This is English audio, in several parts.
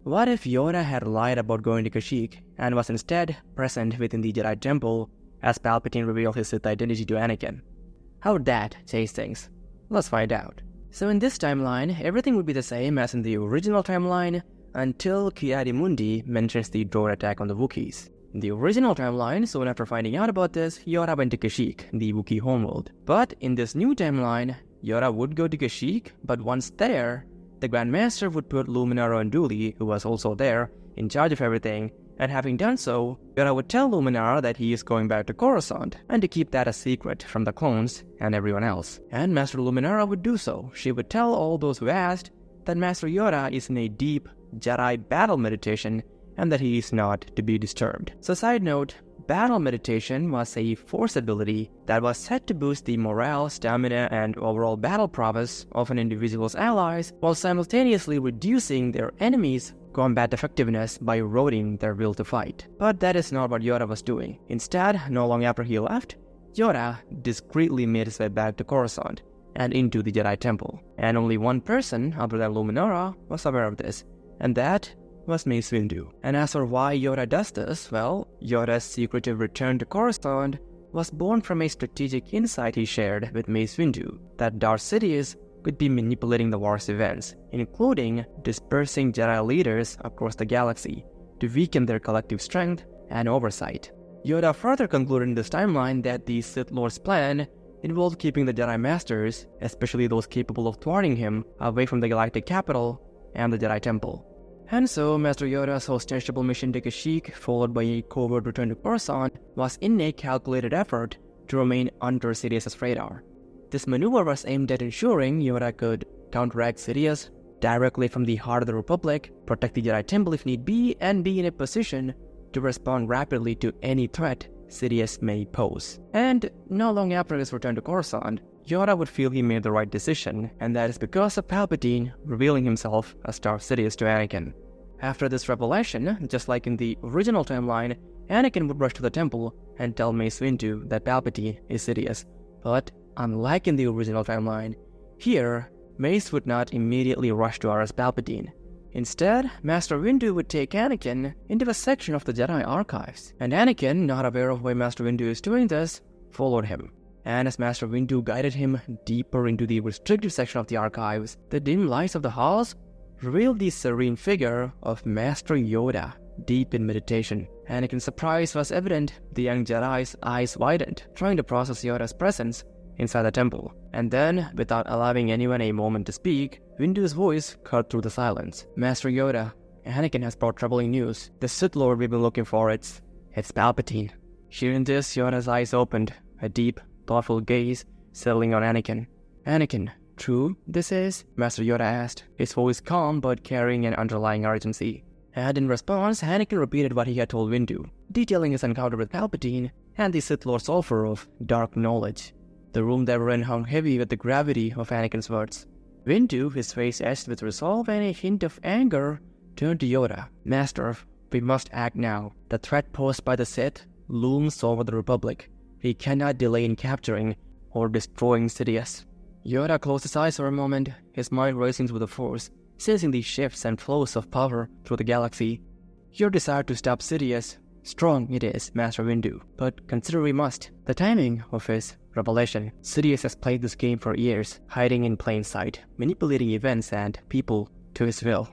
What if Yoda had lied about going to Kashyyyk and was instead present within the Jedi Temple as Palpatine revealed his Sith identity to Anakin? How would that change things? Let's find out. So in this timeline, everything would be the same as in the original timeline until Ki-Adi-Mundi mentions the drone attack on the Wookiees. In the original timeline, soon after finding out about this, Yoda went to Kashyyyk, the Wookiee homeworld. But in this new timeline, Yoda would go to Kashyyyk, but once there, the Grand Master would put Luminara and Dooley, who was also there, in charge of everything, and having done so, Yoda would tell Luminara that he is going back to Coruscant, and to keep that a secret from the clones and everyone else. And Master Luminara would do so. She would tell all those who asked that Master Yoda is in a deep Jedi battle meditation and that he is not to be disturbed. So side note, battle meditation was a force ability that was said to boost the morale, stamina, and overall battle prowess of an individual's allies, while simultaneously reducing their enemies' combat effectiveness by eroding their will to fight. But that is not what Yoda was doing. Instead, not long after he left, Yoda discreetly made his way back to Coruscant and into the Jedi Temple. And only one person, other than Luminara, was aware of this, and that was Mace Windu. And as for why Yoda does this, well, Yoda's secretive return to Coruscant was born from a strategic insight he shared with Mace Windu, that Darth Sidious could be manipulating the war's events, including dispersing Jedi leaders across the galaxy to weaken their collective strength and oversight. Yoda further concluded in this timeline that the Sith Lord's plan involved keeping the Jedi Masters, especially those capable of thwarting him, away from the galactic capital and the Jedi Temple. And so, Master Yoda's ostensible mission to Kashyyyk, followed by a covert return to Coruscant, was in a calculated effort to remain under Sidious's radar. This maneuver was aimed at ensuring Yoda could counteract Sidious directly from the heart of the Republic, protect the Jedi Temple if need be, and be in a position to respond rapidly to any threat Sidious may pose. And not long after his return to Coruscant, Yoda would feel he made the right decision, and that is because of Palpatine revealing himself as Darth Sidious to Anakin. After this revelation, just like in the original timeline, Anakin would rush to the temple and tell Mace Windu that Palpatine is Sidious. But unlike in the original timeline, here, Mace would not immediately rush to arrest Palpatine. Instead, Master Windu would take Anakin into a section of the Jedi archives, and Anakin, not aware of why Master Windu is doing this, followed him. And as Master Windu guided him deeper into the restricted section of the archives, the dim lights of the halls revealed the serene figure of Master Yoda, deep in meditation. Anakin's surprise was evident. The young Jedi's eyes widened, trying to process Yoda's presence inside the temple. And then, without allowing anyone a moment to speak, Windu's voice cut through the silence. Master Yoda, Anakin has brought troubling news. The Sith Lord we've been looking for, it's Palpatine. Hearing this, Yoda's eyes opened, a deep, thoughtful gaze settling on Anakin. Anakin, true this is? Master Yoda asked, his voice calm but carrying an underlying urgency. And in response, Anakin repeated what he had told Windu, detailing his encounter with Palpatine and the Sith Lord's offer of dark knowledge. The room they were in hung heavy with the gravity of Anakin's words. Windu, his face etched with resolve and a hint of anger, turned to Yoda. Master, we must act now. The threat posed by the Sith looms over the Republic. We cannot delay in capturing or destroying Sidious. Yoda closed his eyes for a moment, his mind racing with the Force, sensing the shifts and flows of power through the galaxy. Your desire to stop Sidious, strong it is, Master Windu, but consider we must. The timing of his revelation. Sidious has played this game for years, hiding in plain sight, manipulating events and people to his will.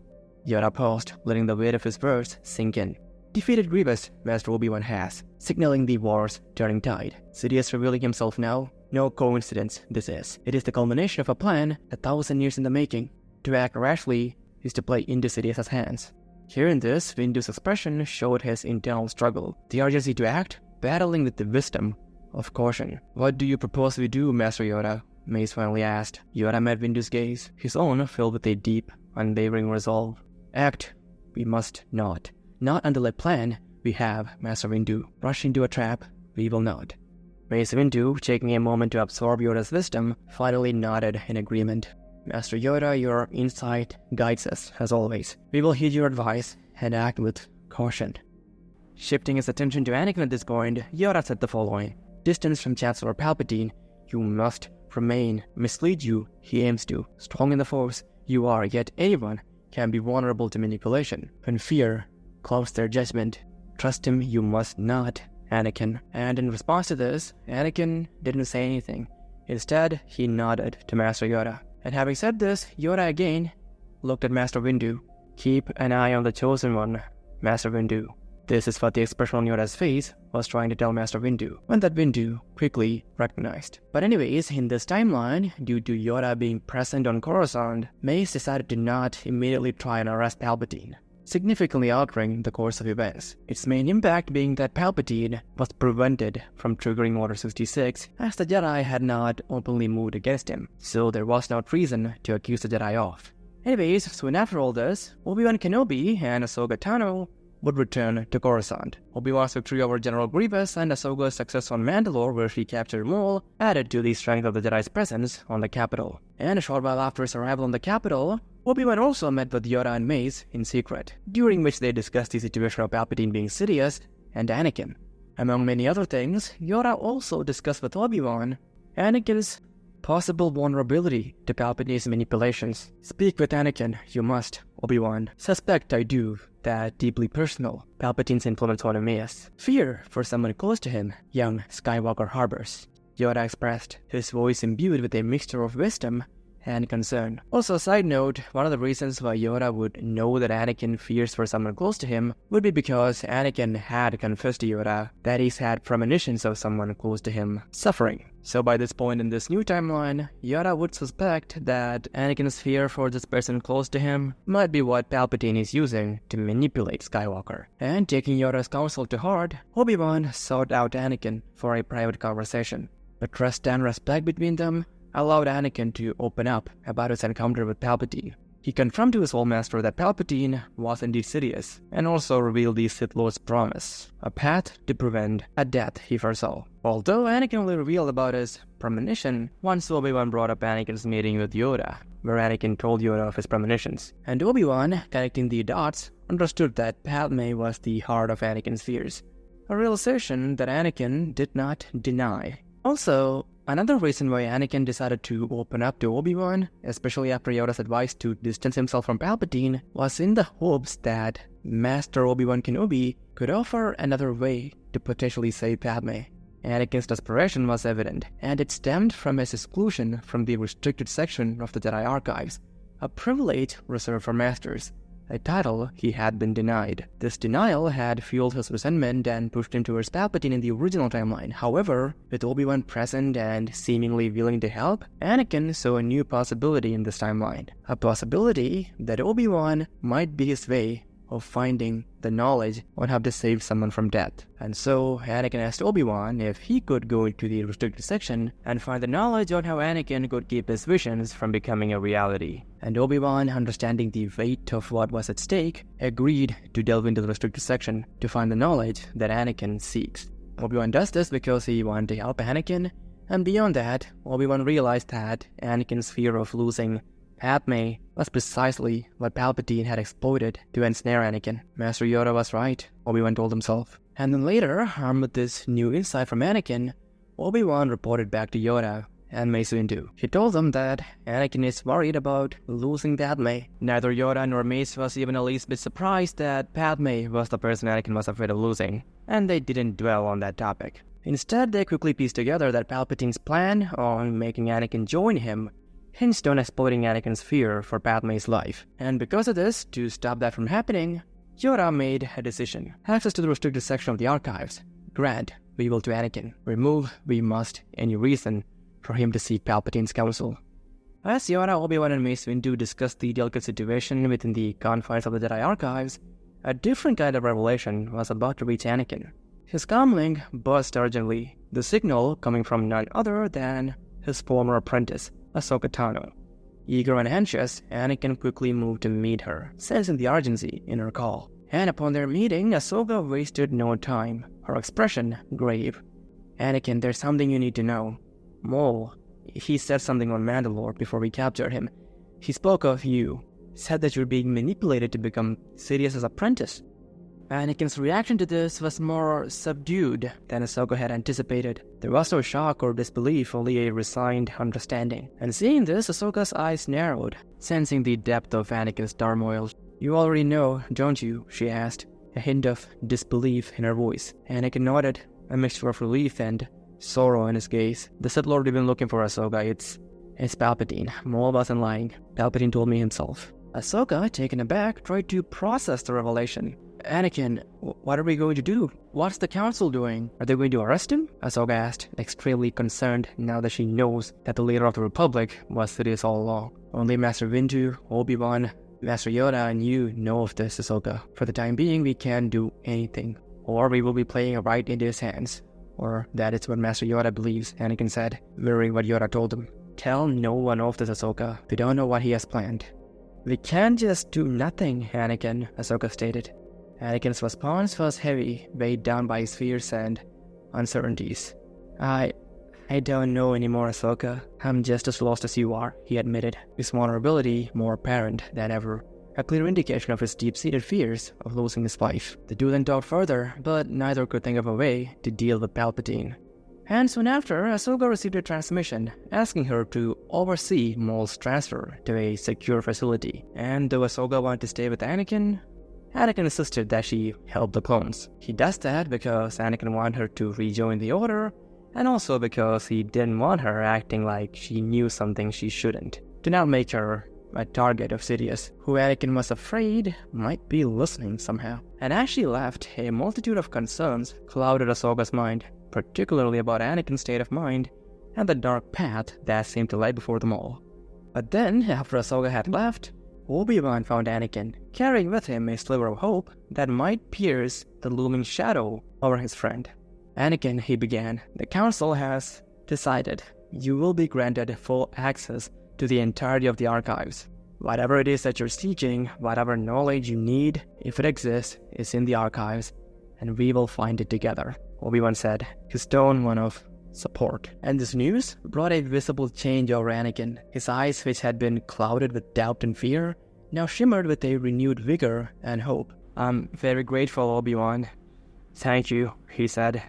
Yoda paused, letting the weight of his words sink in. Defeated Grievous, Master Obi-Wan has, signaling the war's turning tide. Sidious revealing himself now? No coincidence, this is. It is the culmination of a plan 1,000 years in the making. To act rashly is to play into Sidious's hands. Hearing this, Windu's expression showed his internal struggle, the urgency to act, battling with the wisdom of caution. What do you propose we do, Master Yoda? Mace finally asked. Yoda met Windu's gaze, his own filled with a deep, unwavering resolve. Act, we must not. Not until a plan we have, Master Windu. Rush into a trap, we will not. Mace Windu, taking a moment to absorb Yoda's wisdom, finally nodded in agreement. Master Yoda, your insight guides us, as always. We will heed your advice and act with caution. Shifting his attention to Anakin at this point, Yoda said the following. Distance from Chancellor Palpatine, you must remain. Mislead you, he aims to. Strong in the Force, you are, yet anyone can be vulnerable to manipulation. When fear clouds their judgment, trust him you must not, Anakin. And in response to this, Anakin didn't say anything. Instead, he nodded to Master Yoda. And having said this, Yoda again looked at Master Windu. Keep an eye on the Chosen One, Master Windu. This is what the expression on Yoda's face was trying to tell Master Windu, when that Windu quickly recognized. But anyways, in this timeline, due to Yoda being present on Coruscant, Mace decided to not immediately try and arrest Palpatine, significantly altering the course of events. Its main impact being that Palpatine was prevented from triggering Order 66, as the Jedi had not openly moved against him, so there was no reason to accuse the Jedi of. Anyways, soon after all this, Obi-Wan Kenobi and Ahsoka Tano would return to Coruscant. Obi-Wan's victory over General Grievous and Ahsoka's success on Mandalore, where she captured Maul, added to the strength of the Jedi's presence on the capital. And a short while after his arrival on the capital, Obi-Wan also met with Yoda and Mace in secret, during which they discussed the situation of Palpatine being Sidious and Anakin. Among many other things, Yoda also discussed with Obi-Wan Anakin's possible vulnerability to Palpatine's manipulations. Speak with Anakin, you must, Obi-Wan. Suspect I do that deeply personal Palpatine's influence on Emmaus. Fear for someone close to him, young Skywalker harbors. Yoda expressed, his voice imbued with a mixture of wisdom and concern. Also, side note, one of the reasons why Yoda would know that Anakin fears for someone close to him would be because Anakin had confessed to Yoda that he's had premonitions of someone close to him suffering. So by this point in this new timeline, Yoda would suspect that Anakin's fear for this person close to him might be what Palpatine is using to manipulate Skywalker. And taking Yoda's counsel to heart, Obi-Wan sought out Anakin for a private conversation. The trust and respect between them allowed Anakin to open up about his encounter with Palpatine. He confirmed to his old master that Palpatine was indeed Sidious, and also revealed the Sith Lord's promise, a path to prevent a death he foresaw. Although Anakin only revealed about his premonition once Obi-Wan brought up Anakin's meeting with Yoda, where Anakin told Yoda of his premonitions, and Obi-Wan, connecting the dots, understood that Padme was the heart of Anakin's fears, a realization that Anakin did not deny. Also, another reason why Anakin decided to open up to Obi-Wan, especially after Yoda's advice to distance himself from Palpatine, was in the hopes that Master Obi-Wan Kenobi could offer another way to potentially save Padme. Anakin's desperation was evident, and it stemmed from his exclusion from the restricted section of the Jedi Archives, a privilege reserved for Masters, a title he had been denied. This denial had fueled his resentment and pushed him towards Palpatine in the original timeline. However, with Obi-Wan present and seemingly willing to help, Anakin saw a new possibility in this timeline. A possibility that Obi-Wan might be his way of finding the knowledge on how to save someone from death. And so Anakin asked Obi-Wan if he could go into the restricted section and find the knowledge on how Anakin could keep his visions from becoming a reality. And Obi-Wan, understanding the weight of what was at stake, agreed to delve into the restricted section to find the knowledge that Anakin seeks. Obi-Wan does this because he wanted to help Anakin, and beyond that, Obi-Wan realized that Anakin's fear of losing Padme was precisely what Palpatine had exploited to ensnare Anakin. Master Yoda was right, Obi-Wan told himself. And then later, armed with this new insight from Anakin, Obi-Wan reported back to Yoda and Mace Windu. He told them that Anakin is worried about losing Padme. Neither Yoda nor Mace was even the least bit surprised that Padme was the person Anakin was afraid of losing, and they didn't dwell on that topic. Instead, they quickly pieced together that Palpatine's plan on making Anakin join him hinged on exploiting Anakin's fear for Padme's life. And because of this, to stop that from happening, Yoda made a decision. Access to the restricted section of the archives. Grant, we will to Anakin. Remove, we must, any reason for him to seek Palpatine's counsel. As Yoda, Obi-Wan, and Mace Windu discussed the delicate situation within the confines of the Jedi Archives, a different kind of revelation was about to reach Anakin. His comlink buzzed urgently, the signal coming from none other than his former apprentice, Ahsoka Tano. Eager and anxious, Anakin quickly moved to meet her, sensing the urgency in her call. And upon their meeting, Ahsoka wasted no time, her expression grave. Anakin, there's something you need to know. Maul, he said something on Mandalore before we captured him. He spoke of you, said that you're being manipulated to become Sidious's apprentice. Anakin's reaction to this was more subdued than Ahsoka had anticipated. There was no shock or disbelief, only a resigned understanding. And seeing this, Ahsoka's eyes narrowed, sensing the depth of Anakin's turmoil. "You already know, don't you?" she asked, a hint of disbelief in her voice. Anakin nodded, a mixture of relief and sorrow in his gaze. "The Sith Lord we've been looking for, Ahsoka. It's Palpatine. Maul wasn't lying. Palpatine told me himself." Ahsoka, taken aback, tried to process the revelation. "Anakin, what are we going to do? What's the council doing? Are they going to arrest him?" Ahsoka asked, extremely concerned now that she knows that the leader of the Republic was Sidious all along. "Only Master Windu, Obi-Wan, Master Yoda, and you know of this, Ahsoka. For the time being, we can't do anything. Or we will be playing right into his hands." Or that is what Master Yoda believes, Anakin said, mirroring what Yoda told him. "Tell no one of this, Ahsoka. We don't know what he has planned." "We can't just do nothing, Anakin," Ahsoka stated. Anakin's response was heavy, weighed down by his fears and uncertainties. I don't know anymore, Ahsoka. I'm just as lost as you are," he admitted, his vulnerability more apparent than ever, a clear indication of his deep-seated fears of losing his wife. The two then talked further, but neither could think of a way to deal with Palpatine. And soon after, Ahsoka received a transmission asking her to oversee Maul's transfer to a secure facility. And though Ahsoka wanted to stay with Anakin insisted that she help the clones. He does that because Anakin wanted her to rejoin the Order, and also because he didn't want her acting like she knew something she shouldn't, to not make her a target of Sidious, who Anakin was afraid might be listening somehow. And as she left, a multitude of concerns clouded Ahsoka's mind, particularly about Anakin's state of mind and the dark path that seemed to lie before them all. But then, after Ahsoka had left, Obi-Wan found Anakin, carrying with him a sliver of hope that might pierce the looming shadow over his friend. "Anakin," he began, "the Council has decided you will be granted full access to the entirety of the archives. Whatever it is that you're seeking, whatever knowledge you need, if it exists, is in the archives, and we will find it together," Obi-Wan said, his tone one of support. And this news brought a visible change over Anakin. His eyes, which had been clouded with doubt and fear, now shimmered with a renewed vigor and hope. "I'm very grateful, Obi-Wan." "Thank you," he said,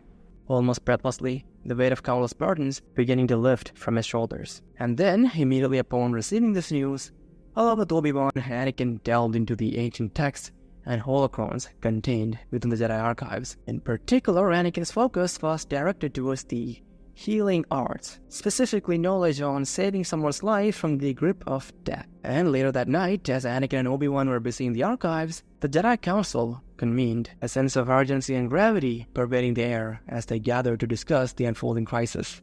almost breathlessly, the weight of countless burdens beginning to lift from his shoulders. And then, immediately upon receiving this news, along with Obi-Wan, Anakin delved into the ancient texts and holocrons contained within the Jedi archives. In particular, Anakin's focus was directed towards the healing arts, specifically knowledge on saving someone's life from the grip of death. And later that night, as Anakin and Obi-Wan were busy in the archives, the Jedi Council convened, a sense of urgency and gravity pervading the air as they gathered to discuss the unfolding crisis.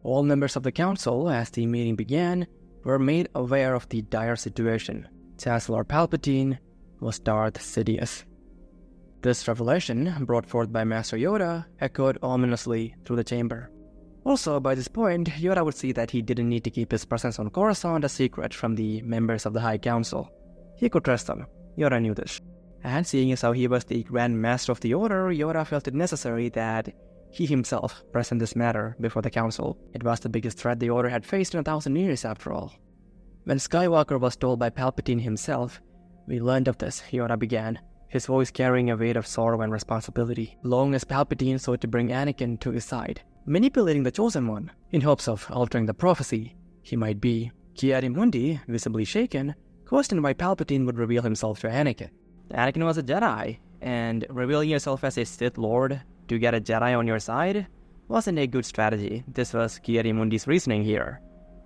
All members of the Council, as the meeting began, were made aware of the dire situation. Chancellor Palpatine was Darth Sidious. This revelation, brought forth by Master Yoda, echoed ominously through the chamber. Also, by this point, Yoda would see that he didn't need to keep his presence on Coruscant a secret from the members of the High Council. He could trust them. Yoda knew this. And seeing as how he was the Grand Master of the Order, Yoda felt it necessary that he himself present this matter before the Council. It was the biggest threat the Order had faced in 1,000 years, after all. When Skywalker was told by Palpatine himself, "We learned of this," Yoda began, his voice carrying a weight of sorrow and responsibility, long as Palpatine sought to bring Anakin to his side, manipulating the Chosen One, in hopes of altering the prophecy. He might be. Ki-Adi-Mundi, visibly shaken, questioned why Palpatine would reveal himself to Anakin. Anakin was a Jedi, and revealing yourself as a Sith Lord to get a Jedi on your side wasn't a good strategy. This was Ki-Adi-Mundi's reasoning here.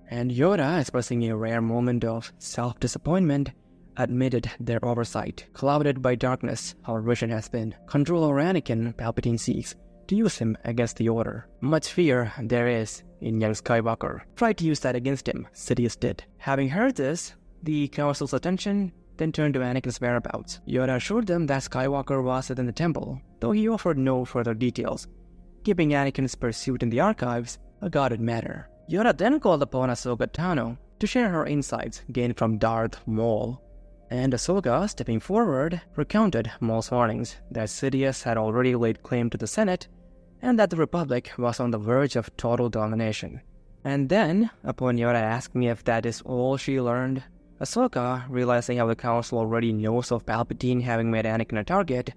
And Yoda, expressing a rare moment of self-disappointment, admitted their oversight. Clouded by darkness, our vision has been. Control over Anakin, Palpatine seeks to use him against the Order. Much fear there is in young Skywalker. Tried to use that against him, Sidious did. Having heard this, the Council's attention then turned to Anakin's whereabouts. Yoda assured them that Skywalker was within the temple, though he offered no further details, keeping Anakin's pursuit in the archives a guarded matter. Yoda then called upon Ahsoka Tano to share her insights gained from Darth Maul. And Ahsoka, stepping forward, recounted Maul's warnings that Sidious had already laid claim to the Senate and that the Republic was on the verge of total domination. And then, upon Yoda asking if that is all she learned, Ahsoka, realizing how the Council already knows of Palpatine having made Anakin a target,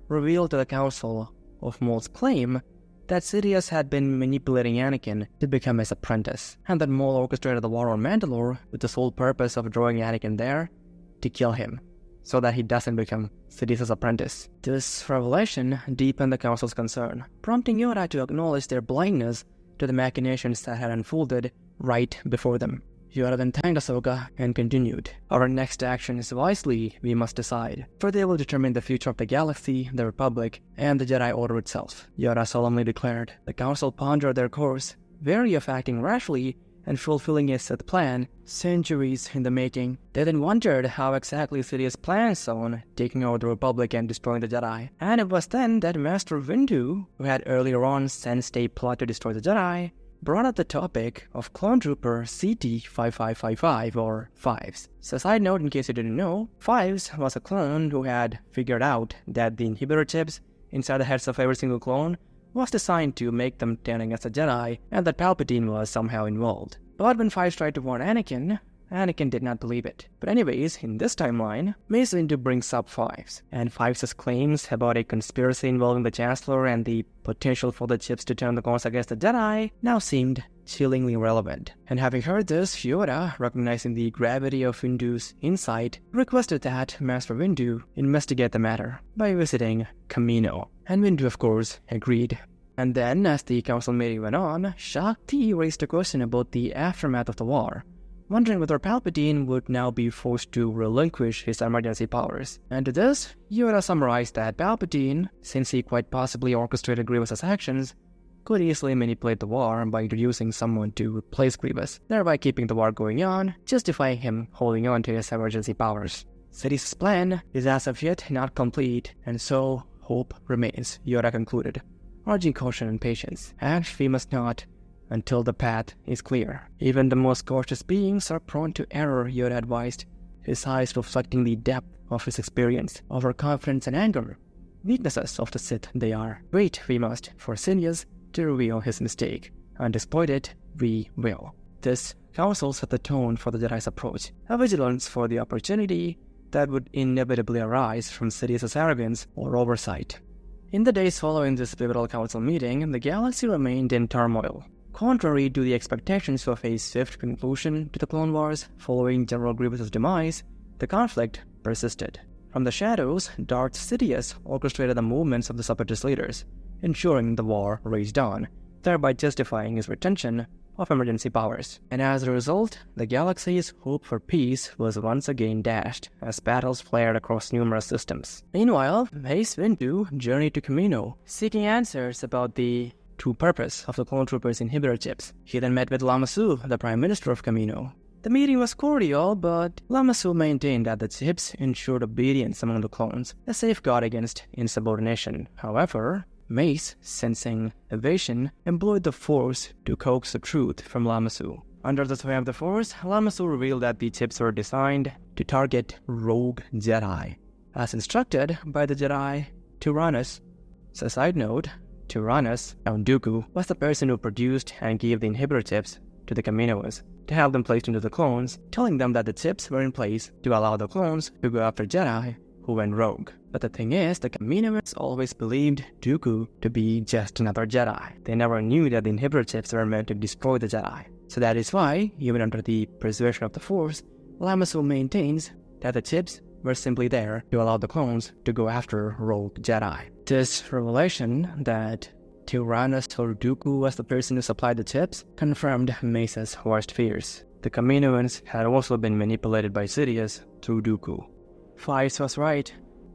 revealed to the Council of Maul's claim that Sidious had been manipulating Anakin to become his apprentice, and that Maul orchestrated the war on Mandalore with the sole purpose of drawing Anakin there to kill him, so that he doesn't become Sidious's apprentice. This revelation deepened the Council's concern, prompting Yoda to acknowledge their blindness to the machinations that had unfolded right before them. Yoda then thanked Ahsoka and continued, "Our next action is wisely, we must decide, for they will determine the future of the galaxy, the Republic, and the Jedi Order itself." Yoda solemnly declared. The Council pondered their course, wary of acting rashly and fulfilling a Sith plan centuries in the making. They then wondered how exactly Sidious plans on taking over the Republic and destroying the Jedi. And it was then that Master Windu, who had earlier on sensed a plot to destroy the Jedi, brought up the topic of Clone Trooper CT-5555 or Fives. So side note, in case you didn't know, Fives was a clone who had figured out that the inhibitor chips inside the heads of every single clone was designed to make them turn against the Jedi, and that Palpatine was somehow involved. But when Fives tried to warn Anakin did not believe it. But anyways, in this timeline, Mace Windu brings up Fives, and Fives' claims about a conspiracy involving the Chancellor and the potential for the chips to turn the clones against the Jedi now seemed chillingly relevant. And having heard this, Yoda, recognizing the gravity of Windu's insight, requested that Master Windu investigate the matter by visiting Kamino. And Windu, of course, agreed. And then, as the council meeting went on, Shakti raised a question about the aftermath of the war, wondering whether Palpatine would now be forced to relinquish his emergency powers. And to this, Yoda summarized that Palpatine, since he quite possibly orchestrated Grievous's actions, could easily manipulate the war by introducing someone to replace Grievous, thereby keeping the war going on, justifying him holding on to his emergency powers. Sidious's plan is as of yet not complete, and so hope remains, Yoda concluded, urging caution and patience. And we must not until the path is clear. Even the most cautious beings are prone to error, Yoda advised, his eyes reflecting the depth of his experience, overconfidence and anger. Weaknesses of the Sith they are. Wait, we must, for Sidious to reveal his mistake, and exploit it, we will. This council set the tone for the Jedi's approach, a vigilance for the opportunity that would inevitably arise from Sidious's arrogance or oversight. In the days following this pivotal council meeting, the galaxy remained in turmoil. Contrary to the expectations of a swift conclusion to the Clone Wars following General Grievous's demise, the conflict persisted. From the shadows, Darth Sidious orchestrated the movements of the Separatist leaders, ensuring the war raged on, thereby justifying his retention of emergency powers. And as a result, the galaxy's hope for peace was once again dashed as battles flared across numerous systems. Meanwhile, Mace Windu journeyed to Kamino, seeking answers about the true purpose of the clone troopers' inhibitor chips. He then met with Lama Su, the Prime Minister of Kamino. The meeting was cordial, but Lama Su maintained that the chips ensured obedience among the clones, a safeguard against insubordination. However, Mace, sensing evasion, employed the Force to coax the truth from Lama Su. Under the sway of the Force, Lama Su revealed that the chips were designed to target rogue Jedi, as instructed by the Jedi Tyrannus. As a side note, Tyrannus, Count Dooku, was the person who produced and gave the inhibitor chips to the Kaminoans to have them placed into the clones, telling them that the chips were in place to allow the clones to go after Jedi who went rogue. But the thing is, the Kaminoans always believed Dooku to be just another Jedi. They never knew that the inhibitor chips were meant to destroy the Jedi. So that is why, even under the persuasion of the Force, Lama Su maintains that the chips were simply there to allow the clones to go after rogue Jedi. This revelation that Tyrannus told Dooku was the person who supplied the chips confirmed Mace's worst fears. The Kaminoans had also been manipulated by Sidious through Dooku. Fives was right.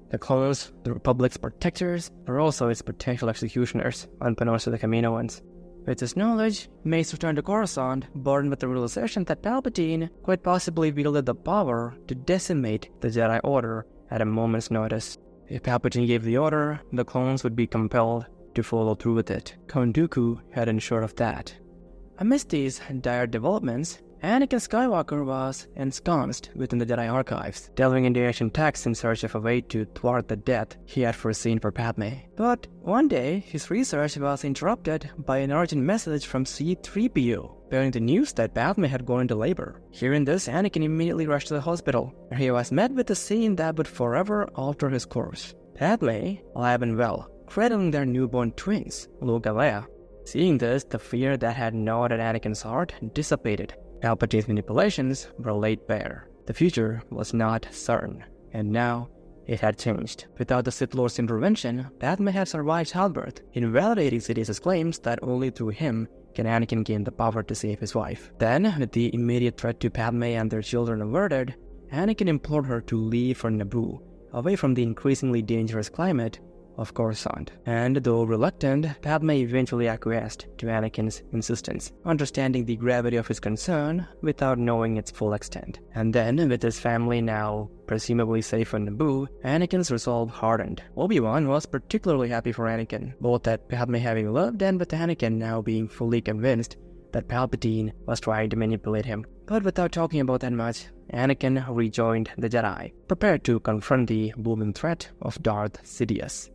The clones, the Republic's protectors, were also its potential executioners, unbeknownst to the Kaminoans. With this knowledge, Mace returned to Coruscant, burdened with the realization that Palpatine quite possibly wielded the power to decimate the Jedi Order at a moment's notice. If Palpatine gave the order, the clones would be compelled to follow through with it. Count Dooku had ensured of that. Amidst these dire developments, Anakin Skywalker was ensconced within the Jedi archives, delving into ancient texts in search of a way to thwart the death he had foreseen for Padme. But one day, his research was interrupted by an urgent message from C-3PO, bearing the news that Padme had gone into labor. Hearing this, Anakin immediately rushed to the hospital, where he was met with a scene that would forever alter his course. Padme, alive and well, cradling their newborn twins, Luke and Leia. Seeing this, the fear that had gnawed at Anakin's heart dissipated. Palpatine's manipulations were laid bare. The future was not certain, and now it had changed. Without the Sith Lord's intervention, Padme had survived childbirth, invalidating Sidious's claims that only through him can Anakin gain the power to save his wife. Then, with the immediate threat to Padme and their children averted, Anakin implored her to leave for Naboo, away from the increasingly dangerous climate of Coruscant. And though reluctant, Padme eventually acquiesced to Anakin's insistence, understanding the gravity of his concern without knowing its full extent. And then, with his family now presumably safe on Naboo, Anakin's resolve hardened. Obi-Wan was particularly happy for Anakin, both at Padme having loved and with Anakin now being fully convinced that Palpatine was trying to manipulate him. But without talking about that much, Anakin rejoined the Jedi, prepared to confront the looming threat of Darth Sidious.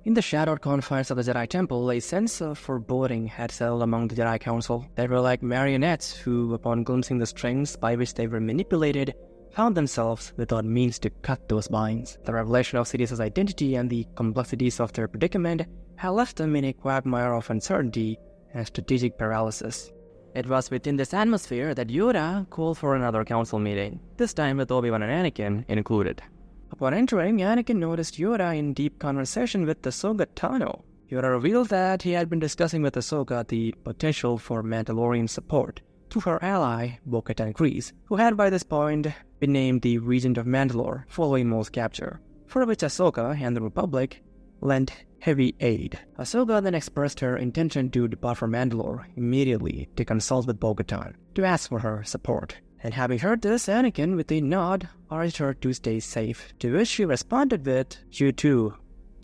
In the shadowed confines of the Jedi Temple, a sense of foreboding had settled among the Jedi Council. They were like marionettes who, upon glimpsing the strings by which they were manipulated, found themselves without means to cut those binds. The revelation of Sidious's identity and the complexities of their predicament had left them in a quagmire of uncertainty and strategic paralysis. It was within this atmosphere that Yoda called for another council meeting, this time with Obi-Wan and Anakin included. Upon entering, Anakin noticed Yoda in deep conversation with Ahsoka Tano. Yoda revealed that he had been discussing with Ahsoka the potential for Mandalorian support to her ally, Bo-Katan Kryze, who had by this point been named the Regent of Mandalore following Maul's capture, for which Ahsoka and the Republic lent heavy aid. Ahsoka then expressed her intention to depart from Mandalore immediately to consult with Bo-Katan to ask for her support. And having heard this, Anakin, with a nod, urged her to stay safe, to which she responded with, "You too,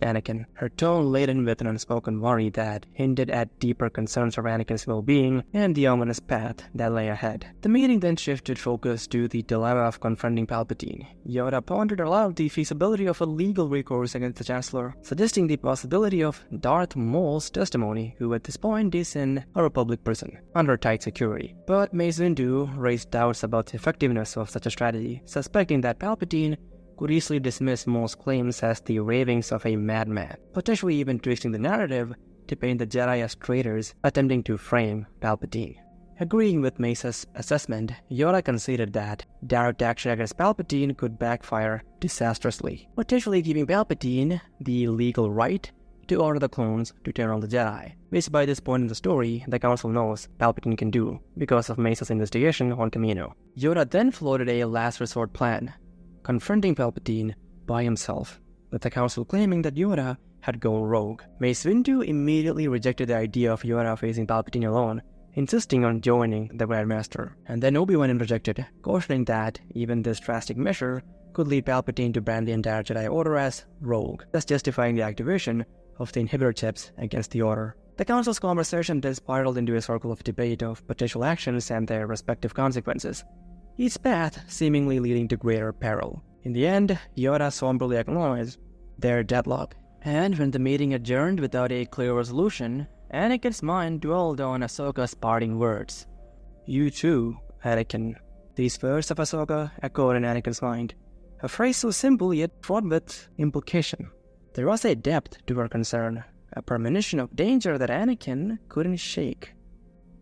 Anakin," her tone laden with an unspoken worry that hinted at deeper concerns for Anakin's well-being and the ominous path that lay ahead. The meeting then shifted focus to the dilemma of confronting Palpatine. Yoda pondered aloud the feasibility of a legal recourse against the Chancellor, suggesting the possibility of Darth Maul's testimony, who at this point is in a Republic prison, under tight security. But Mace Windu raised doubts about the effectiveness of such a strategy, suspecting that Palpatine could easily dismiss Maul's claims as the ravings of a madman, potentially even twisting the narrative to paint the Jedi as traitors attempting to frame Palpatine. Agreeing with Mace's assessment, Yoda conceded that direct action against Palpatine could backfire disastrously, potentially giving Palpatine the legal right to order the clones to turn on the Jedi, which by this point in the story, the Council knows Palpatine can do because of Mace's investigation on Kamino. Yoda then floated a last resort plan, confronting Palpatine by himself, with the Council claiming that Yoda had gone rogue. Mace Windu immediately rejected the idea of Yoda facing Palpatine alone, insisting on joining the Grand Master. And then Obi-Wan interjected, cautioning that even this drastic measure could lead Palpatine to brand the entire Jedi Order as rogue, thus justifying the activation of the inhibitor chips against the Order. The Council's conversation then spiraled into a circle of debate of potential actions and their respective consequences, each path seemingly leading to greater peril. In the end, Yoda somberly acknowledged their deadlock, and when the meeting adjourned without a clear resolution, Anakin's mind dwelled on Ahsoka's parting words. "You too, Anakin." These words of Ahsoka echoed in Anakin's mind, a phrase so simple yet fraught with implication. There was a depth to her concern, a premonition of danger that Anakin couldn't shake.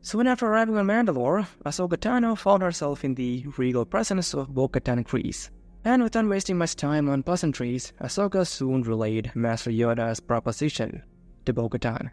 Soon after arriving on Mandalore, Ahsoka Tano found herself in the regal presence of Bo-Katan Kryze. And without wasting much time on pleasantries, Ahsoka soon relayed Master Yoda's proposition to Bo-Katan,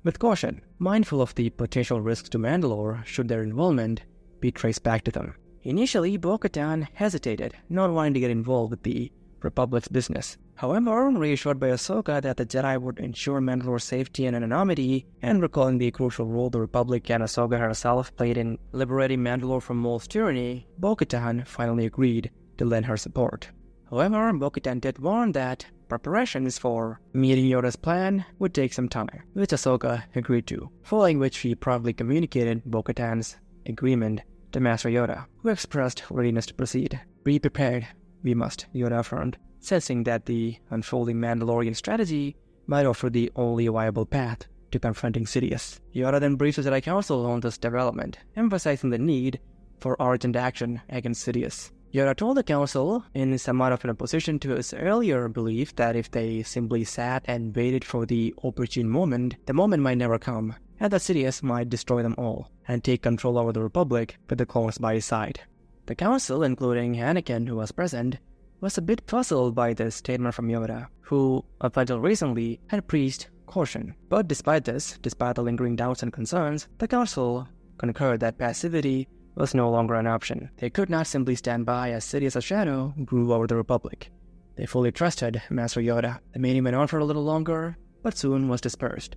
with caution, mindful of the potential risks to Mandalore should their involvement be traced back to them. Initially, Bo-Katan hesitated, not wanting to get involved with the Republic's business. However, reassured by Ahsoka that the Jedi would ensure Mandalore's safety and anonymity, and recalling the crucial role the Republic and Ahsoka herself played in liberating Mandalore from Maul's tyranny, Bo-Katan finally agreed to lend her support. However, Bo-Katan did warn that preparations for meeting Yoda's plan would take some time, which Ahsoka agreed to, following which she promptly communicated Bo-Katan's agreement to Master Yoda, who expressed readiness to proceed. "Be prepared, we must," Yoda affirmed, sensing that the unfolding Mandalorian strategy might offer the only viable path to confronting Sidious. Yoda then briefed the Jedi Council on this development, emphasizing the need for urgent action against Sidious. Yoda told the council, in somewhat of an opposition to his earlier belief that if they simply sat and waited for the opportune moment, the moment might never come, and that Sidious might destroy them all and take control over the Republic with the clones by his side. The council, including Anakin, who was present, was a bit puzzled by this statement from Yoda, who, up until recently, had preached caution. But despite the lingering doubts and concerns, the council concurred that passivity was no longer an option. They could not simply stand by as Sidious's shadow grew over the Republic. They fully trusted Master Yoda. The meeting went on for a little longer, but soon was dispersed.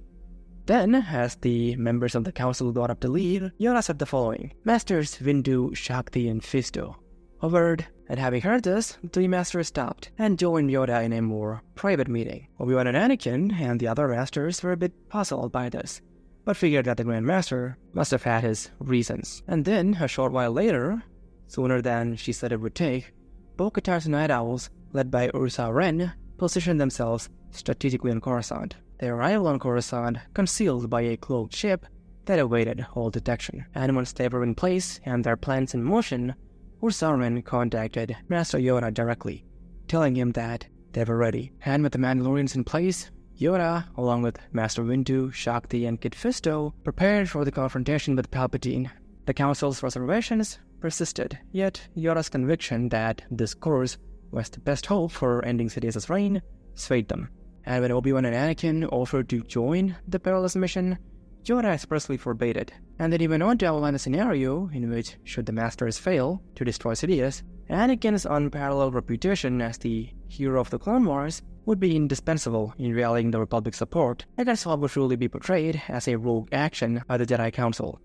Then, as the members of the council got up to leave, Yoda said the following: Masters Windu, Shakti, and Fisto. A word, and having heard this, the three masters stopped and joined Yoda in a more private meeting. Obi-Wan and Anakin and the other masters were a bit puzzled by this, but figured that the Grand Master must have had his reasons. And then, a short while later, sooner than she said it would take, Bo-Katar's Night Owls, led by Ursa Wren, positioned themselves strategically on Coruscant. Their arrival on Coruscant concealed by a cloaked ship that awaited all detection. And once they were in place and their plans in motion, Ursa Wren contacted Master Yoda directly, telling him that they were ready. And with the Mandalorians in place, Yoda, along with Master Windu, Shakti, and Kit Fisto, prepared for the confrontation with Palpatine. The Council's reservations persisted, yet Yoda's conviction that this course was the best hope for ending Sidious's reign swayed them. And when Obi-Wan and Anakin offered to join the perilous mission, Yoda expressly forbade it, and then he went on to outline a scenario in which, should the Masters fail to destroy Sidious, Anakin's unparalleled reputation as the hero of the Clone Wars would be indispensable in rallying the Republic's support, and that's what would truly be portrayed as a rogue action by the Jedi Council.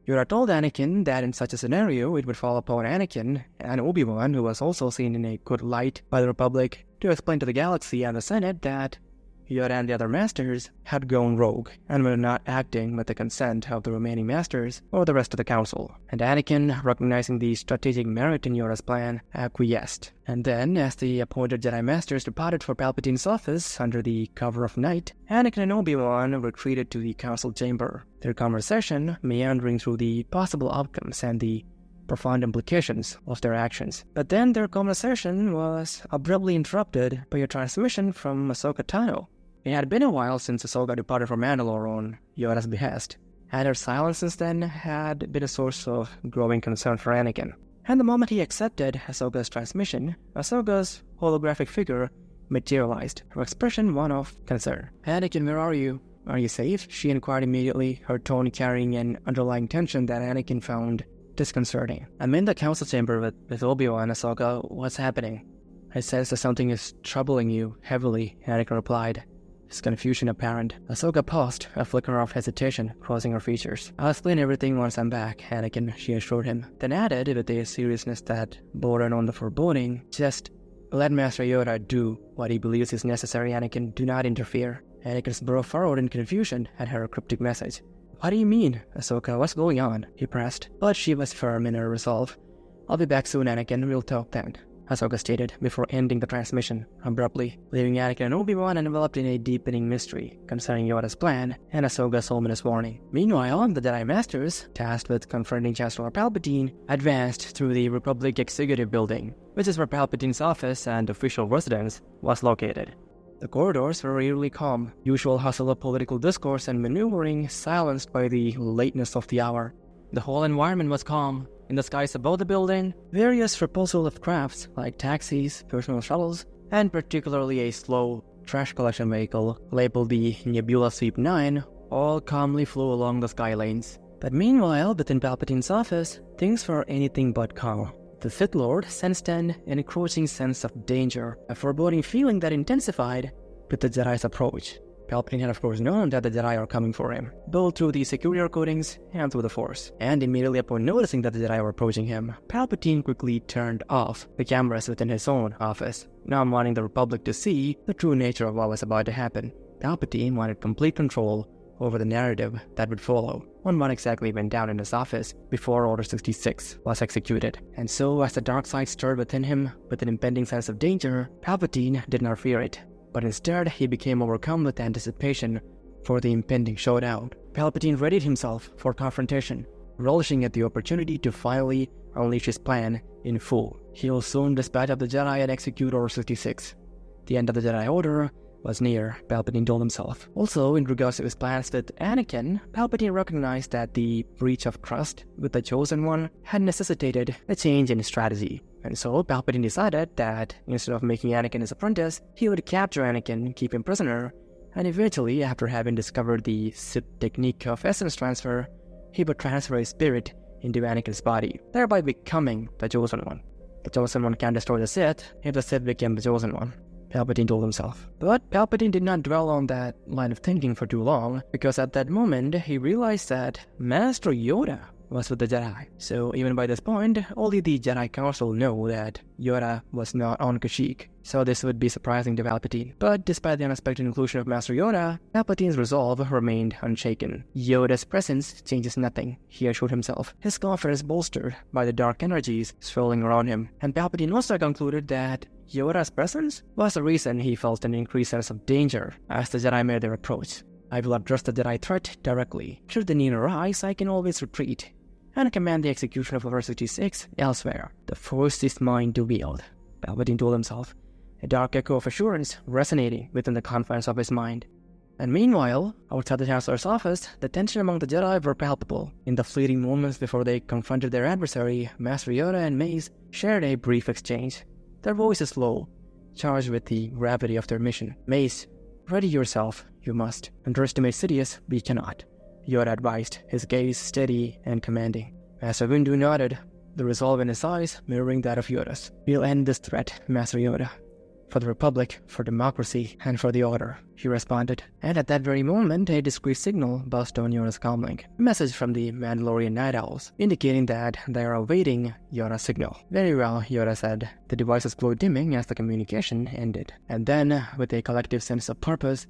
Yoda told Anakin that in such a scenario, it would fall upon Anakin and Obi-Wan, who was also seen in a good light by the Republic, to explain to the galaxy and the Senate that Yoda and the other Masters had gone rogue and were not acting with the consent of the remaining Masters or the rest of the Council. And Anakin, recognizing the strategic merit in Yoda's plan, acquiesced. And then, as the appointed Jedi Masters departed for Palpatine's office under the cover of night, Anakin and Obi-Wan retreated to the Council chamber, their conversation meandering through the possible outcomes and the profound implications of their actions. But then their conversation was abruptly interrupted by a transmission from Ahsoka Tano. It had been a while since Ahsoka departed for Mandalore on Yoda's behest, and her silence since then had been a source of growing concern for Anakin. And the moment he accepted Ahsoka's transmission, Ahsoka's holographic figure materialized, her expression one of concern. "Anakin, where are you? Are you safe?" she inquired immediately, her tone carrying an underlying tension that Anakin found disconcerting. "I'm in the council chamber with Obi-Wan, Ahsoka. What's happening?" "I sense that something is troubling you heavily," Anakin replied, his confusion apparent. Ahsoka paused, a flicker of hesitation crossing her features. "I'll explain everything once I'm back, Anakin," she assured him, then added with a seriousness that bordered on the foreboding, "Just let Master Yoda do what he believes is necessary, Anakin. Do not interfere." Anakin's brow furrowed in confusion at her cryptic message. "What do you mean, Ahsoka? What's going on?" he pressed. But she was firm in her resolve. "I'll be back soon, Anakin. We'll talk then," Ahsoka stated before ending the transmission abruptly, leaving Anakin and Obi-Wan enveloped in a deepening mystery concerning Yoda's plan and Ahsoka's ominous warning. Meanwhile, the Jedi Masters, tasked with confronting Chancellor Palpatine, advanced through the Republic Executive Building, which is where Palpatine's office and official residence was located. The corridors were eerily calm, usual hustle of political discourse and maneuvering silenced by the lateness of the hour. The whole environment was calm. In the skies above the building, various proposals of crafts like taxis, personal shuttles, and particularly a slow trash collection vehicle labeled the Nebula Sweep 9 all calmly flew along the sky lanes. But meanwhile, within Palpatine's office, things were anything but calm. The Sith Lord sensed an encroaching sense of danger, a foreboding feeling that intensified with the Jedi's approach. Palpatine had of course known that the Jedi are coming for him, both through the security recordings and through the Force. And immediately upon noticing that the Jedi were approaching him, Palpatine quickly turned off the cameras within his own office, now wanting the Republic to see the true nature of what was about to happen. Palpatine wanted complete control over the narrative that would follow on what exactly went down in his office before Order 66 was executed. And so, as the dark side stirred within him with an impending sense of danger, Palpatine did not fear it, but instead he became overcome with anticipation for the impending showdown. Palpatine readied himself for confrontation, relishing at the opportunity to finally unleash his plan in full. He will soon dispatch of the Jedi and execute Order 66. The end of the Jedi Order was near, Palpatine told himself. Also, in regards to his plans with Anakin, Palpatine recognized that the breach of trust with the Chosen One had necessitated a change in strategy. And so, Palpatine decided that instead of making Anakin his apprentice, he would capture Anakin, keep him prisoner, and eventually, after having discovered the Sith technique of essence transfer, he would transfer his spirit into Anakin's body, thereby becoming the Chosen One. The Chosen One can destroy the Sith if the Sith became the Chosen One, Palpatine told himself. But Palpatine did not dwell on that line of thinking for too long, because at that moment he realized that Master Yoda was with the Jedi. So even by this point, only the Jedi Council know that Yoda was not on Kashyyyk. So this would be surprising to Palpatine. But despite the unexpected inclusion of Master Yoda, Palpatine's resolve remained unshaken. Yoda's presence changes nothing, he assured himself, his confidence bolstered by the dark energies swirling around him. And Palpatine also concluded that Yoda's presence was the reason he felt an increased sense of danger as the Jedi made their approach. I will address the Jedi threat directly. Should the need arise, I can always retreat and command the execution of Order 66 elsewhere. The Force is mine to wield, Palpatine told himself, a dark echo of assurance resonating within the confines of his mind. And meanwhile, outside the Chancellor's office, the tension among the Jedi were palpable. In the fleeting moments before they confronted their adversary, Master Yoda and Mace shared a brief exchange. Their voices low, charged with the gravity of their mission. Mace, ready yourself, you must. Underestimate Sidious, we cannot, Yoda advised, his gaze steady and commanding. Master Windu nodded, the resolve in his eyes mirroring that of Yoda's. We'll end this threat, Master Yoda. For the Republic, for democracy, and for the Order, he responded. And at that very moment, a discreet signal buzzed on Yoda's comlink. A message from the Mandalorian Night Owls, indicating that they are awaiting Yoda's signal. Very well, Yoda said. The devices glowed dimming as the communication ended. And then, with a collective sense of purpose,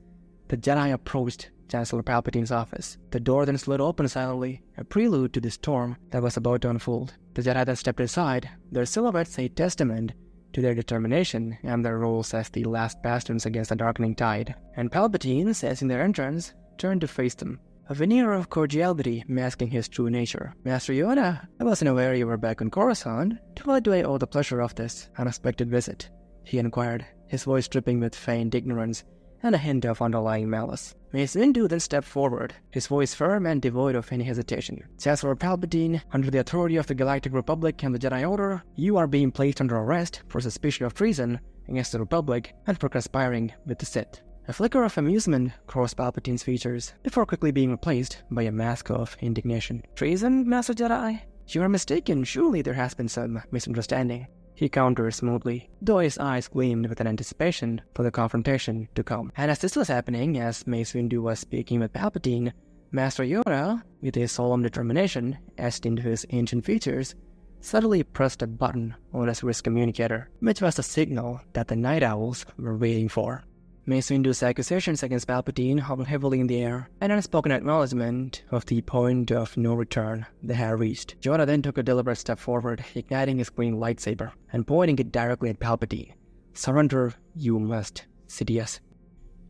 the Jedi approached Chancellor Palpatine's office. The door then slid open silently, a prelude to the storm that was about to unfold. The Jedi then stepped aside, their silhouettes a testament to their determination and their roles as the last bastions against the darkening tide. And Palpatine, sensing their entrance, turned to face them, a veneer of cordiality masking his true nature. Master Yoda, I wasn't aware you were back on Coruscant. To what do I owe the pleasure of this unexpected visit? He inquired, his voice dripping with feigned ignorance and a hint of underlying malice. Mace Windu then stepped forward, his voice firm and devoid of any hesitation. Chancellor Palpatine, under the authority of the Galactic Republic and the Jedi Order, you are being placed under arrest for suspicion of treason against the Republic and for conspiring with the Sith. A flicker of amusement crossed Palpatine's features, before quickly being replaced by a mask of indignation. Treason, Master Jedi? You are mistaken, surely there has been some misunderstanding, he countered smoothly, though his eyes gleamed with an anticipation for the confrontation to come. And as this was happening, as Mace Windu was speaking with Palpatine, Master Yoda, with a solemn determination etched into his ancient features, suddenly pressed a button on his wrist communicator, which was the signal that the Night Owls were waiting for. Mace Windu's accusations against Palpatine hung heavily in the air, an unspoken acknowledgement of the point of no return they had reached. Yoda then took a deliberate step forward, igniting his green lightsaber and pointing it directly at Palpatine. Surrender you must, Sidious,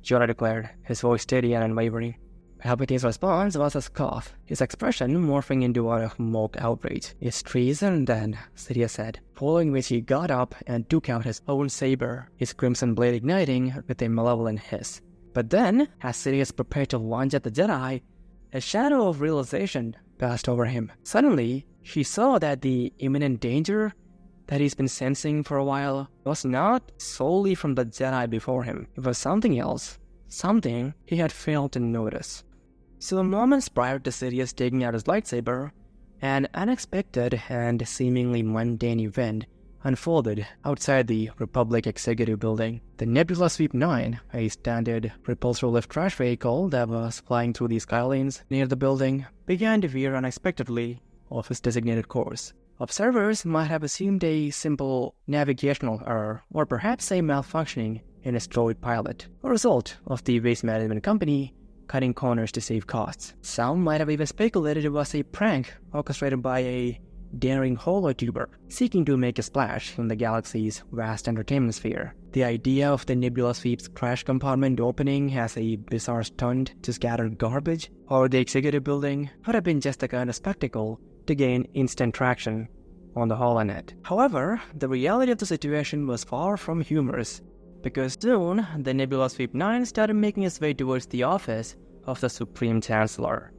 Yoda declared, his voice steady and unwavering. Palpatine's response was a scoff, his expression morphing into one of mock outrage. It's treason then, Sidious said, following which he got up and took out his own saber, his crimson blade igniting with a malevolent hiss. But then, as Sidious prepared to lunge at the Jedi, a shadow of realization passed over him. Suddenly, he saw that the imminent danger that he's been sensing for a while was not solely from the Jedi before him. It was something else, something he had failed to notice. So moments prior to Sidious taking out his lightsaber, an unexpected and seemingly mundane event unfolded outside the Republic Executive Building. The Nebula Sweep 9, a standard repulsor lift trash vehicle that was flying through the skylanes near the building, began to veer unexpectedly off its designated course. Observers might have assumed a simple navigational error, or perhaps a malfunctioning in its droid pilot, a result of the waste management company cutting corners to save costs. Some might have even speculated it was a prank orchestrated by a daring holotuber seeking to make a splash in the galaxy's vast entertainment sphere. The idea of the Nebula Sweep's crash compartment opening as a bizarre stunt to scatter garbage or the executive building would have been just the kind of spectacle to gain instant traction on the holonet. However, the reality of the situation was far from humorous, because soon the Nebula Sweep 9 started making its way towards the office of the Supreme Chancellor.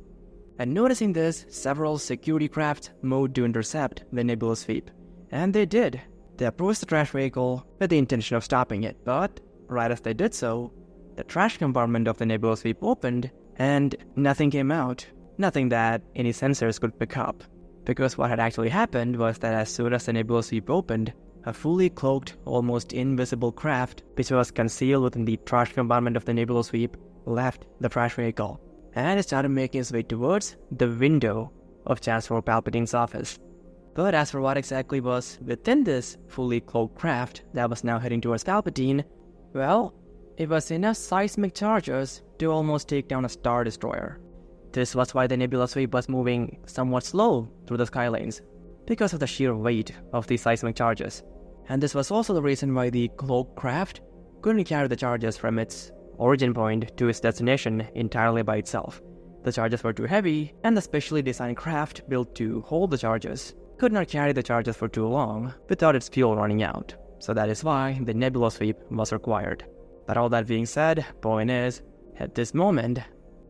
And noticing this, several security crafts moved to intercept the Nebula Sweep. And they did. They approached the trash vehicle with the intention of stopping it, but right as they did so, the trash compartment of the Nebula Sweep opened and nothing came out. Nothing that any sensors could pick up. Because what had actually happened was that as soon as the Nebula Sweep opened, a fully cloaked, almost invisible craft, which was concealed within the trash compartment of the Nebula Sweep, left the trash vehicle, and it started making its way towards the window of Chancellor Palpatine's office. But as for what exactly was within this fully cloaked craft that was now heading towards Palpatine, well, it was enough seismic charges to almost take down a Star Destroyer. This was why the Nebula Sweep was moving somewhat slow through the skylanes, because of the sheer weight of these seismic charges. And this was also the reason why the cloaked craft couldn't carry the charges from its origin point to its destination entirely by itself. The charges were too heavy, and the specially designed craft built to hold the charges could not carry the charges for too long without its fuel running out. So that is why the Nebula Sweep was required. But all that being said, point is, at this moment,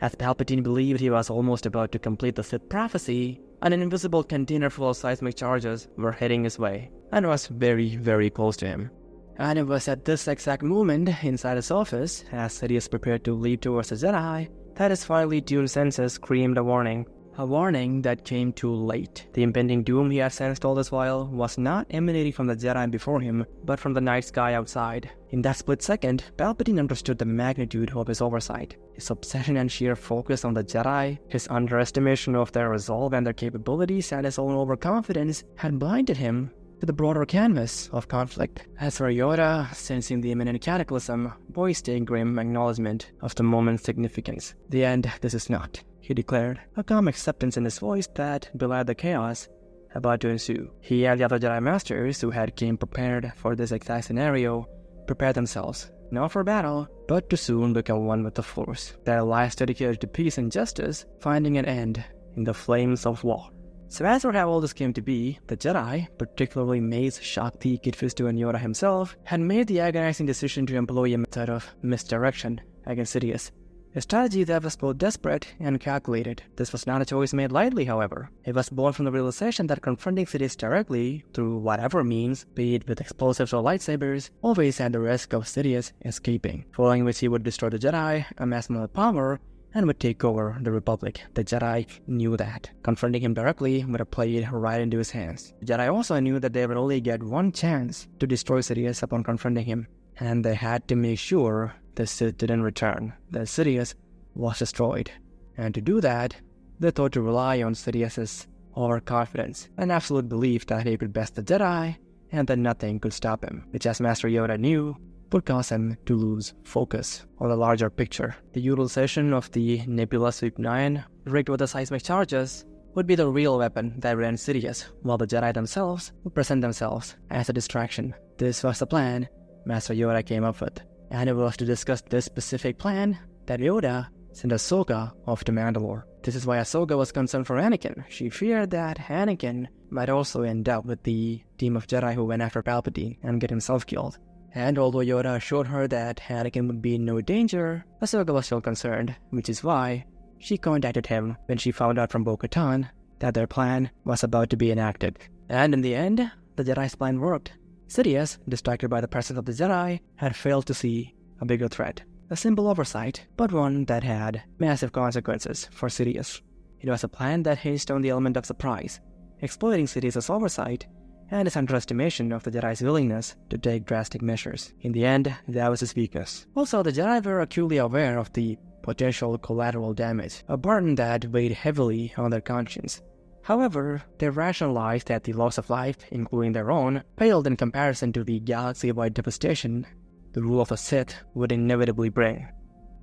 as Palpatine believed he was almost about to complete the Sith prophecy, an invisible container full of seismic charges were heading his way, and was very, very close to him. And it was at this exact moment inside his office, as Sidious prepared to leap towards the Jedi, that his finely tuned senses screamed a warning. A warning that came too late. The impending doom he had sensed all this while was not emanating from the Jedi before him, but from the night sky outside. In that split second, Palpatine understood the magnitude of his oversight. His obsession and sheer focus on the Jedi, his underestimation of their resolve and their capabilities, and his own overconfidence had blinded him to the broader canvas of conflict. As for Yoda, sensing the imminent cataclysm, voiced a grim acknowledgement of the moment's significance. The end, this is not, he declared, a calm acceptance in his voice that belied the chaos about to ensue. He and the other Jedi Masters who had came prepared for this exact scenario prepared themselves, not for battle, but to soon become one with the Force, their lives dedicated to peace and justice, finding an end in the flames of war. So as for how all this came to be, the Jedi, particularly Mace, Shakti, Kit Fisto, and Yoda himself, had made the agonizing decision to employ a method of misdirection against Sidious. A strategy that was both desperate and calculated. This was not a choice made lightly, however. It was born from the realization that confronting Sidious directly, through whatever means, be it with explosives or lightsabers, always had the risk of Sidious escaping, following which he would destroy the Jedi, amass more power, and would take over the Republic. The Jedi knew that. Confronting him directly would have played right into his hands. The Jedi also knew that they would only get one chance to destroy Sidious upon confronting him, and they had to make sure the Sith didn't return, that Sidious was destroyed. And to do that, they thought to rely on Sidious's overconfidence, an absolute belief that he could best the Jedi, and that nothing could stop him, which, as Master Yoda knew, would cause him to lose focus on the larger picture. The utilization of the Nebula Sweep 9, rigged with the seismic charges, would be the real weapon that would end Sidious, while the Jedi themselves would present themselves as a distraction. This was the plan Master Yoda came up with, and it was to discuss this specific plan that Yoda sent Ahsoka off to Mandalore. This is why Ahsoka was concerned for Anakin. She feared that Anakin might also end up with the team of Jedi who went after Palpatine and get himself killed. And although Yoda assured her that Anakin would be in no danger, Ahsoka was still concerned, which is why she contacted him when she found out from Bo-Katan that their plan was about to be enacted. And in the end, the Jedi's plan worked. Sidious, distracted by the presence of the Jedi, had failed to see a bigger threat. A simple oversight, but one that had massive consequences for Sidious. It was a plan that hinged on the element of surprise, exploiting Sidious's oversight and his underestimation of the Jedi's willingness to take drastic measures. In the end, that was his weakness. Also, the Jedi were acutely aware of the potential collateral damage, a burden that weighed heavily on their conscience. However, they rationalized that the loss of life, including their own, paled in comparison to the galaxy-wide devastation the rule of the Sith would inevitably bring.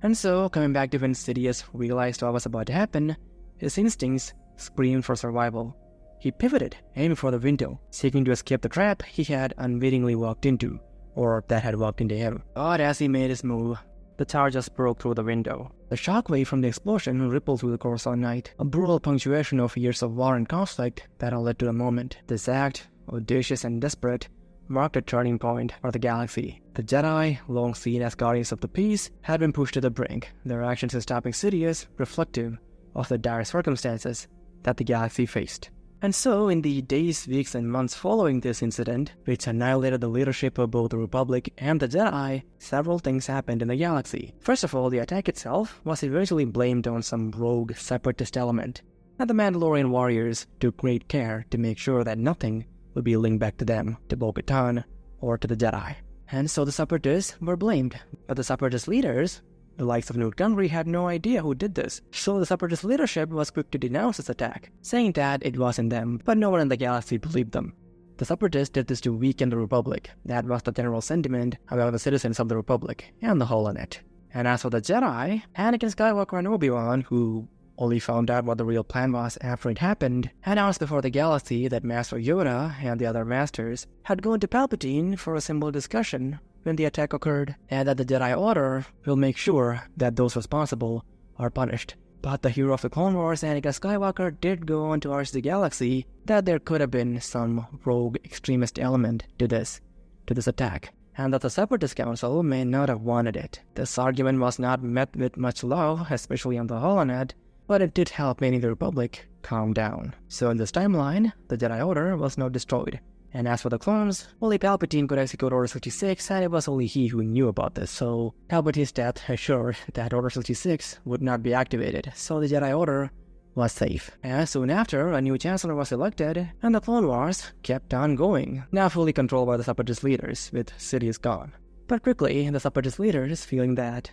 And so, coming back to when Sidious realized what was about to happen, his instincts screamed for survival. He pivoted, aiming for the window, seeking to escape the trap he had unwittingly walked into, or that had walked into him. But as he made his move, the charges broke through the window. The shockwave from the explosion rippled through the Coruscant night, a brutal punctuation of years of war and conflict that had led to the moment. This act audacious and desperate, marked a turning point for the galaxy. The Jedi, long seen as guardians of the peace, had been pushed to the brink, their actions in stopping Sidious reflective of the dire circumstances that the galaxy faced. And so, in the days, weeks, and months following this incident, which annihilated the leadership of both the Republic and the Jedi, several things happened in the galaxy. First of all, the attack itself was eventually blamed on some rogue separatist element, and the Mandalorian warriors took great care to make sure that nothing would be linked back to them, to Bo-Katan, or to the Jedi. And so the separatists were blamed, but the separatist leaders, the likes of Newt Gunray, had no idea who did this. So the separatist leadership was quick to denounce this attack, saying that it wasn't them, but no one in the galaxy believed them. The separatists did this to weaken the Republic. That was the general sentiment among the citizens of the Republic and the Holonet. And as for the Jedi, Anakin Skywalker and Obi-Wan, who only found out what the real plan was after it happened, announced before the galaxy that Master Yoda and the other Masters had gone to Palpatine for a simple discussion when the attack occurred, and that the Jedi Order will make sure that those responsible are punished. But the hero of the Clone Wars, Anakin Skywalker, did go on to urge the galaxy that there could have been some rogue extremist element to this attack, and that the Separatist Council may not have wanted it. This argument was not met with much love, especially on the Holonet, but it did help making the Republic calm down. So in this timeline, the Jedi Order was not destroyed. And as for the clones, only Palpatine could execute Order 66, and it was only he who knew about this, so Palpatine's death assured that Order 66 would not be activated, so the Jedi Order was safe. And soon after, a new Chancellor was elected, and the Clone Wars kept on going, now fully controlled by the Separatist leaders, with Sidious gone. But quickly, the Separatist leaders, feeling that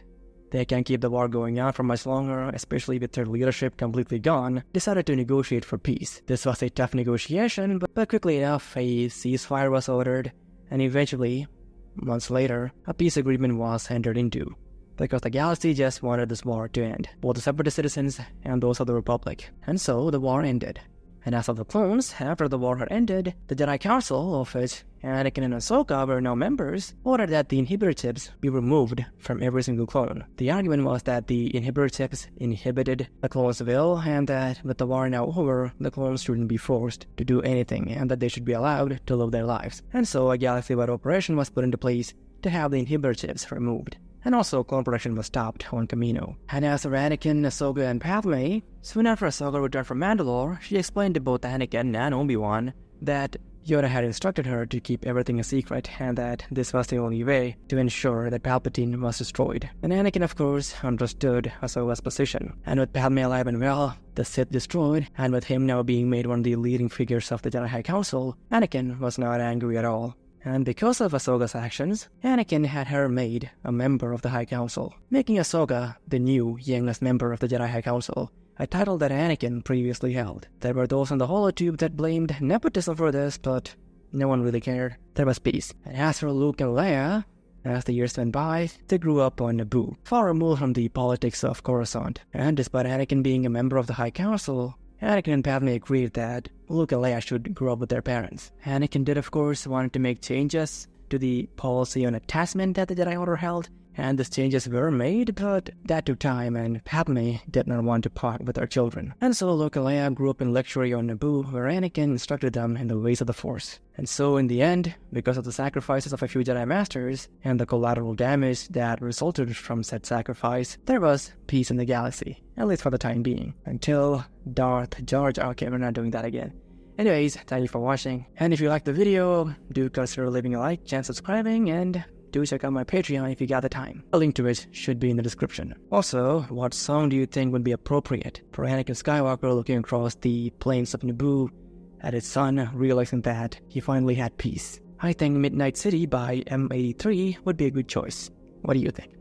they can't keep the war going on for much longer, especially with their leadership completely gone, decided to negotiate for peace. This was a tough negotiation, but quickly enough, a ceasefire was ordered, and eventually, months later, a peace agreement was entered into, because the galaxy just wanted this war to end, both the Separatist citizens and those of the Republic. And so, the war ended. And as for the clones, after the war had ended, the Jedi Council, of which Anakin and Ahsoka were now members, ordered that the inhibitor chips be removed from every single clone. The argument was that the inhibitor chips inhibited the clones' will, and that with the war now over, the clones shouldn't be forced to do anything, and that they should be allowed to live their lives. And so a galaxy-wide operation was put into place to have the inhibitor chips removed. And also, clone production was stopped on Kamino. And as for Anakin, Ahsoka, and Padme, soon after Ahsoka returned from Mandalore, she explained to both Anakin and Obi-Wan that Yoda had instructed her to keep everything a secret, and that this was the only way to ensure that Palpatine was destroyed. And Anakin, of course, understood Ahsoka's position. And with Padme alive and well, the Sith destroyed, and with him now being made one of the leading figures of the Jedi High Council, Anakin was not angry at all. And because of Ahsoka's actions, Anakin had her made a member of the High Council, making Ahsoka the new youngest member of the Jedi High Council, a title that Anakin previously held. There were those on the holotube that blamed nepotism for this, but no one really cared. There was peace. And as for Luke and Leia, as the years went by, they grew up on Naboo, far removed from the politics of Coruscant. And despite Anakin being a member of the High Council, Anakin and Padme agreed that Luke and Leia should grow up with their parents. Anakin did, of course, want to make changes to the policy on attachment that the Jedi Order held, and these changes were made, but that took time, and Padme did not want to part with her children. And so Luke and Leia grew up in luxury on Naboo, where Anakin instructed them in the ways of the Force. And so in the end, because of the sacrifices of a few Jedi Masters, and the collateral damage that resulted from said sacrifice, there was peace in the galaxy, at least for the time being, until Darth George. Okay, we're not doing that again. Anyways, thank you for watching, and if you liked the video, do consider leaving a like and subscribing, and do check out my Patreon if you got the time. A link to it should be in the description. Also, what song do you think would be appropriate for Anakin Skywalker looking across the plains of Naboo at his son, realizing that he finally had peace? I think Midnight City by M83 would be a good choice. What do you think?